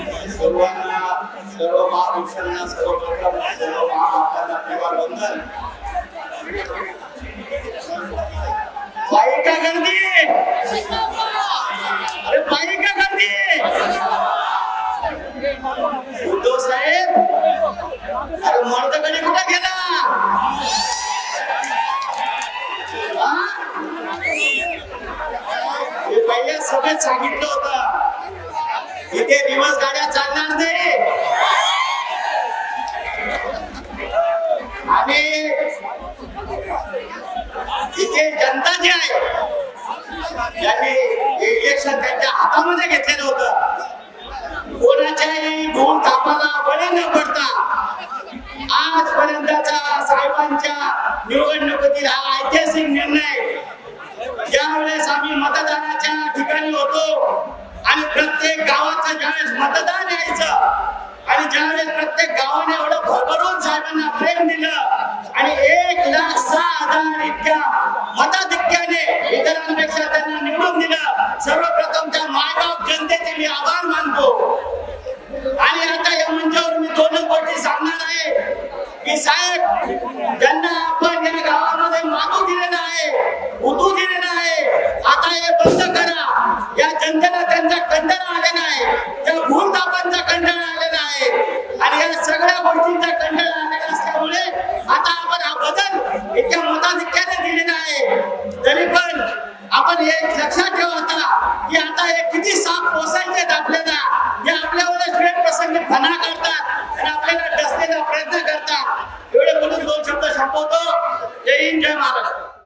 सर्व महापुरुषांना सर्वप्रथम सर्व महामातांना परिवार वंदन। पायी का गर्दी? अरे पायी का गर्दी? उद्धव साहेब अरे मर्दगडी कुठे गेला? हे पहिल्या सभेत सांगितलं होतं इथे दिवस गाड्या चालणार नाही आणि इथे जनता जी आहे त्यांनी इलेक्शन त्यांच्या हातामध्ये घेतलेलं होतं। कोणाच्याही भूल थापाला बळी न पडता आजपर्यंतचा साहेबांच्या निवडणुकीतील हा ऐतिहासिक निर्णय ज्यावेळेस आम्ही मतदानाच्या ठिकाणी होतो आणि प्रत्येक गावाचं ज्यावेळेस मतदान यायचं आणि ज्यावेळेस प्रत्येक गावाने एवढं भरभरून साहेबांना प्रेम दिलं आणि 1,06,000 इतक्या मताधिक्याने इतरांपेक्षा त्यांना निवडून दिलं, सर्वप्रथम त्या मायबाप जनतेचे मी आभार मानतो। आणि आता या मंचावर मी दोनच गोष्टी सांगणार आहे की साहेब ज्यांना आपण या गावामध्ये मातू दिलेला आहे, उतू दिलेला आहे, आता हे बंद करा। या जनतेला त्यांचा कंटाळा आलेला आहे, त्या भूलथापांचा कंटाळा आलेला आहे आणि या सगळ्या गोष्टींचा कंटाळा आलेला असल्यामुळे आता आपण हा बदल इतक्या मताधिक्याने दिलेला आहे। तरी पण आपण हे लक्षात ठेवा आता की आता हे किती साप पोसायचे आपल्याला, जे आपल्यावर वेळ प्रसंगी फना करतात आणि आपल्याला डसण्याचा प्रयत्न करतात। एवढे बोलून दोन शब्द संपवतो। जय हिंद, जय महाराष्ट्र।